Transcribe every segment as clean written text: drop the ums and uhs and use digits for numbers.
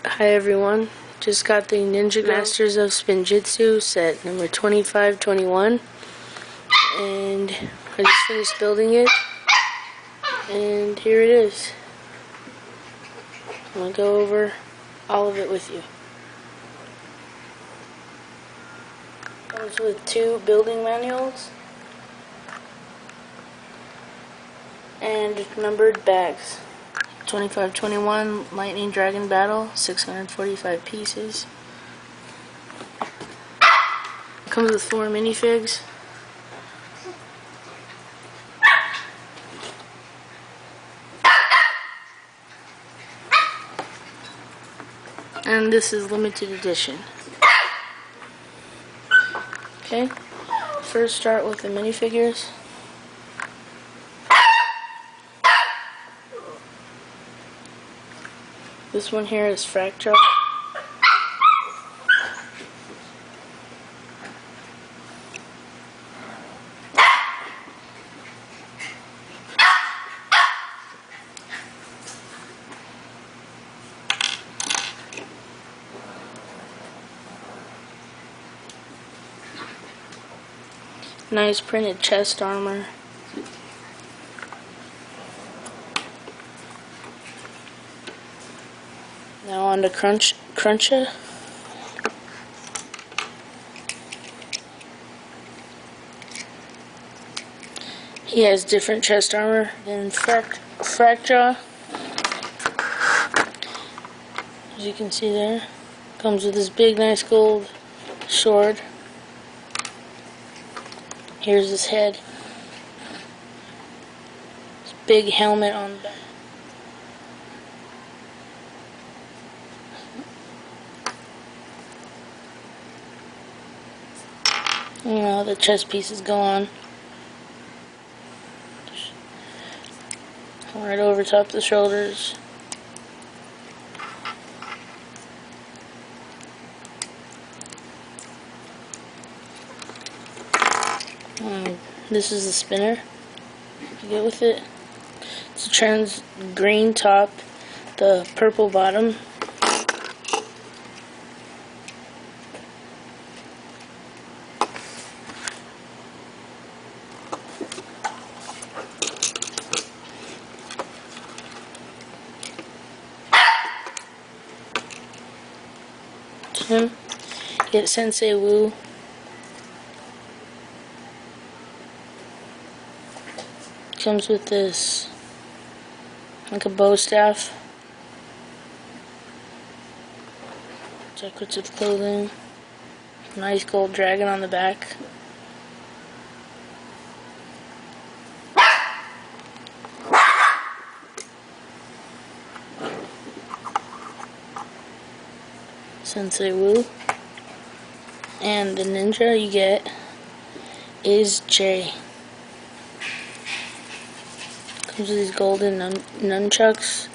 Hi everyone, just got the Ninja Masters of Spinjitzu set number 2521, and I just finished building it, and here it is. I'm going to go over all of it with you. Comes with 2 building manuals and numbered bags. 2521 Lightning Dragon Battle, 645 pieces. Comes with 4 minifigs. And this is limited edition. Okay, first start with the minifigures. This one here is Fractal. Nice printed chest armor. Now on to Cruncha. He has different chest armor than Fractal. As you can see there, comes with this big, nice gold sword. Here's his head. This big helmet on the back. You know, the chest pieces go on. Right over top the shoulders. This is the spinner you get with it. It's a trans green top, the purple bottom. Get Sensei Wu. Comes with this, like a bow staff. Decorative clothing. Nice gold dragon on the back. Sensei Wu. And the ninja you get is Jay. Comes with these golden nunchucks.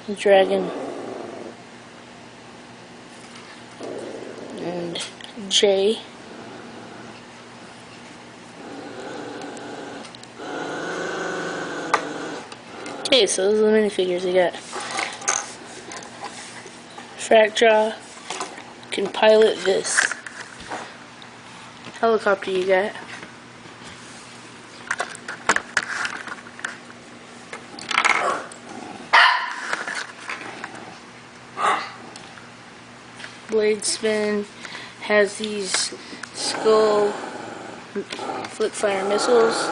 The dragon. And Jay. Okay, so those are the minifigures you got. Fractal can pilot this helicopter you got. Blade Spin has these skull flick fire missiles.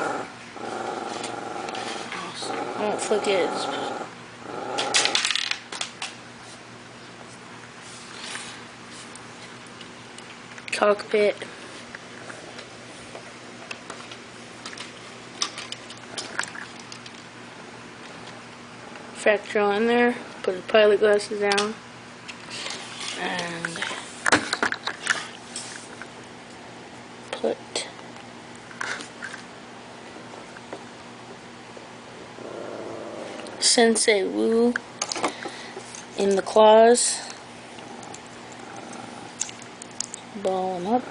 I won't flick it. Cockpit. Fractal in there. Put the pilot glasses down. And put Sensei Wu in the claws. Ball him up.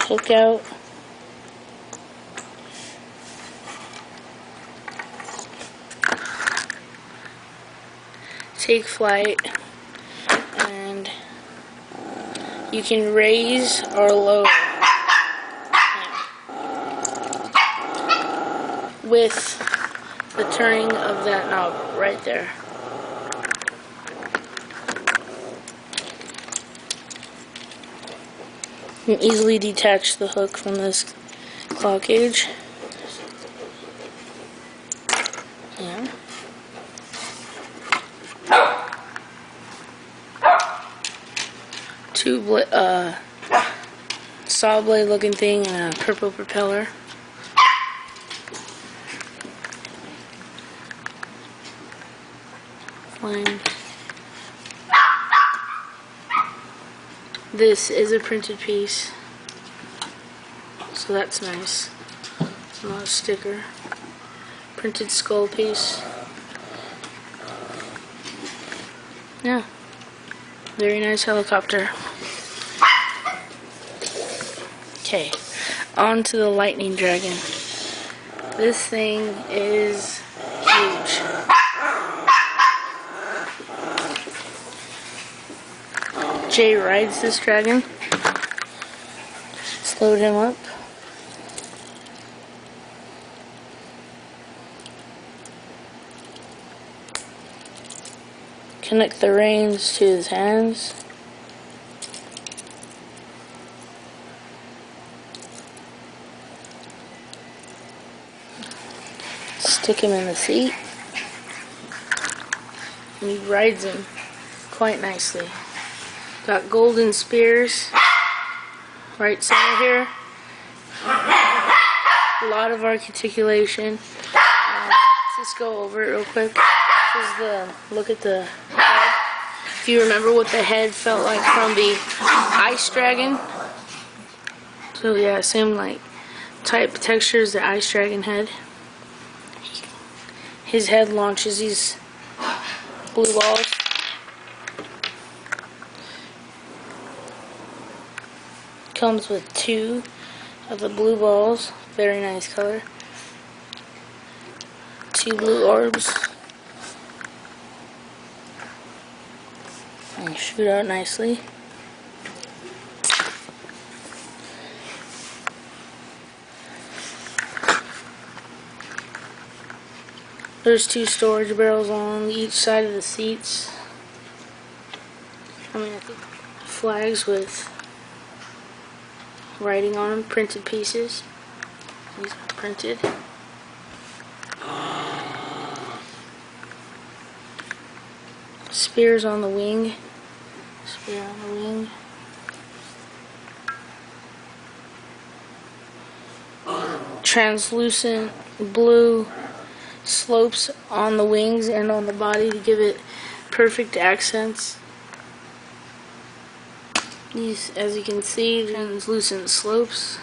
hook out. Take flight, and you can raise or lower with the turning of that knob right there. You can easily detach the hook from this claw cage. Yeah. Two saw blade looking thing and a purple propeller. Flying. This is a printed piece, so that's nice. It's not a sticker. Printed skull piece. Yeah. Very nice helicopter. Okay, on to the Lightning Dragon. This thing is huge. Jay rides this dragon. Slowed him up. Connect the reins to his hands. Stick him in the seat. And he rides him quite nicely. Got golden spears right center here. A lot of articulation. Let's just go over it real quick. This is the look at the head. If you remember what the head felt like from the Ice Dragon. So yeah, same like type texture as the Ice Dragon head. His head launches these blue balls. Comes with 2 of the blue balls. Very nice color. 2 blue orbs. And shoot out nicely. There's 2 storage barrels on each side of the seats. I think flags with writing on them, printed pieces. These are printed. Spears on the wing. Spear on the wing. Translucent blue slopes on the wings and on the body to give it perfect accents. These, as you can see, translucent slopes.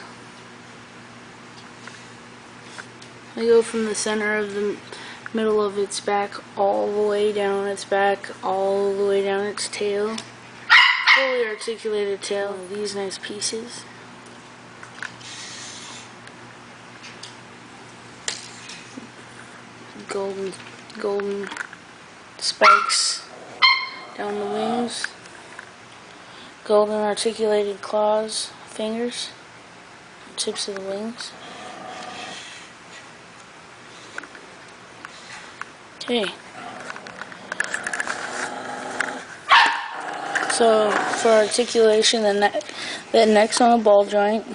They go from the center of the middle of its back all the way down its back, all the way down its tail. Fully articulated tail of these nice pieces. Golden spikes down the wings. Golden articulated claws, fingers, tips of the wings. Okay. So for articulation, the neck's on a ball joint.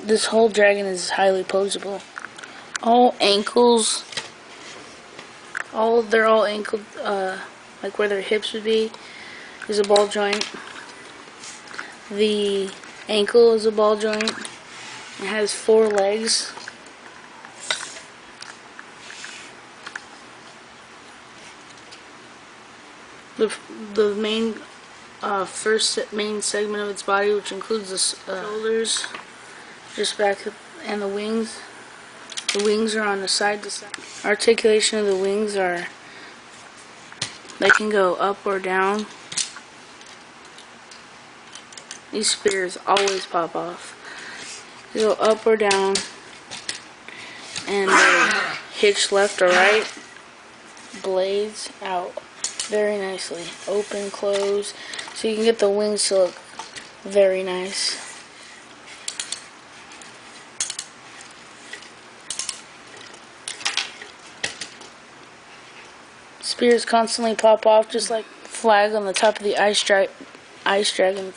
This whole dragon is highly poseable. All ankles, they're all ankled, like where their hips would be, is a ball joint. The ankle is a ball joint. It has 4 legs. The main first main segment of its body, which includes the shoulders, just back and the wings. The wings are on the side to side. Articulation of the wings they can go up or down. These spears always pop off. You go up or down, and they hitch left or right, blades out very nicely. Open, close, so you can get the wings to look very nice. Spears constantly pop off just like flag on the top of the ice dragon.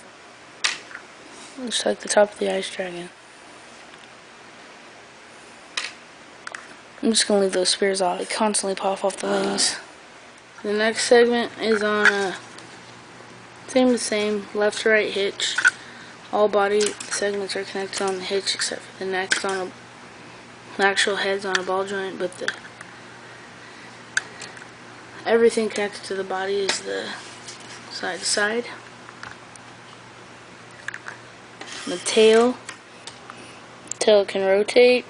Just like the top of the ice dragon. I'm just gonna leave those spears off. They constantly pop off the wings. The next segment is on same left to right hitch. All body segments are connected on the hitch except for the neck's on the actual head's on a ball joint, but everything connected to the body is the side to side. The tail can rotate,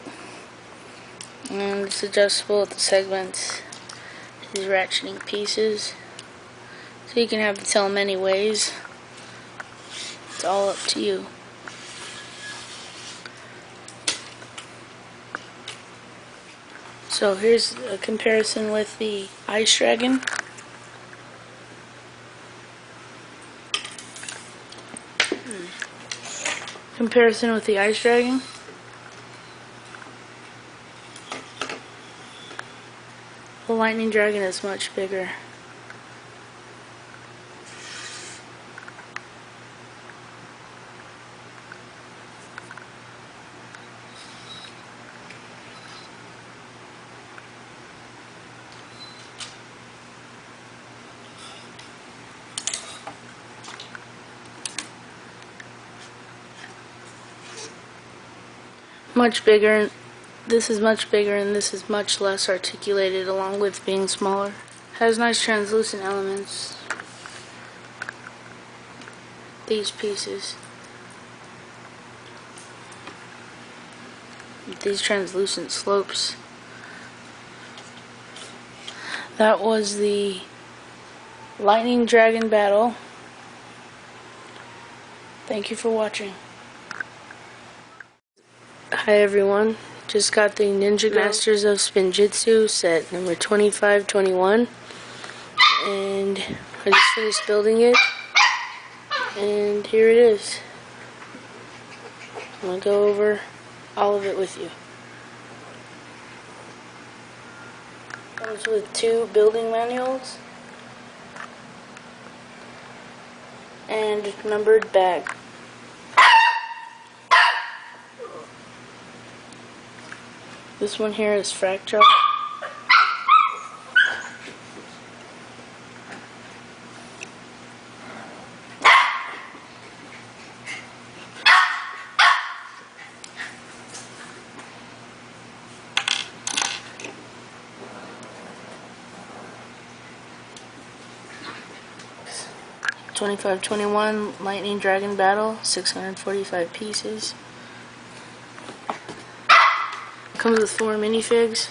and it's adjustable at the segments. These ratcheting pieces, so you can have the tail many ways. It's all up to you. So here's a comparison with the Ice Dragon. Comparison with the Ice Dragon. The Lightning Dragon is much bigger. Much bigger. This is much bigger, and this is much less articulated, along with being smaller. Has nice translucent elements. These pieces. These translucent slopes. That was the Lightning Dragon battle. Thank you for watching. Hi everyone, just got the Ninja Masters of Spinjitzu set number 2521, and I just finished building it, and here it is. I'm going to go over all of it with you. Comes with 2 building manuals and numbered bag. This one here is Fractal. $25.21 Lightning Dragon Battle, 645 pieces. Comes with 4 minifigs.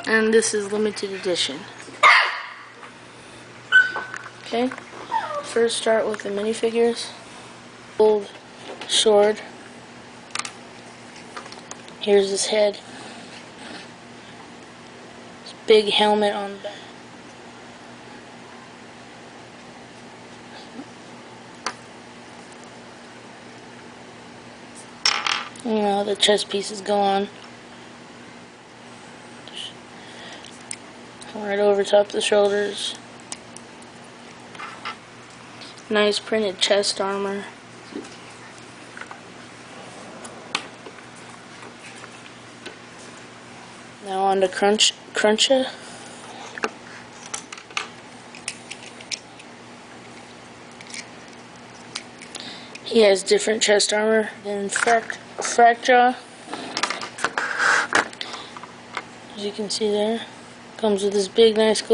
And this is limited edition. Okay, first start with the minifigures. Old sword. Here's his head. This big helmet on the back. You know, the chest pieces go on. Right over top the shoulders. Nice printed chest armor. Now on to Cruncha. He has different chest armor than Fractal. As you can see there, comes with this big nice gold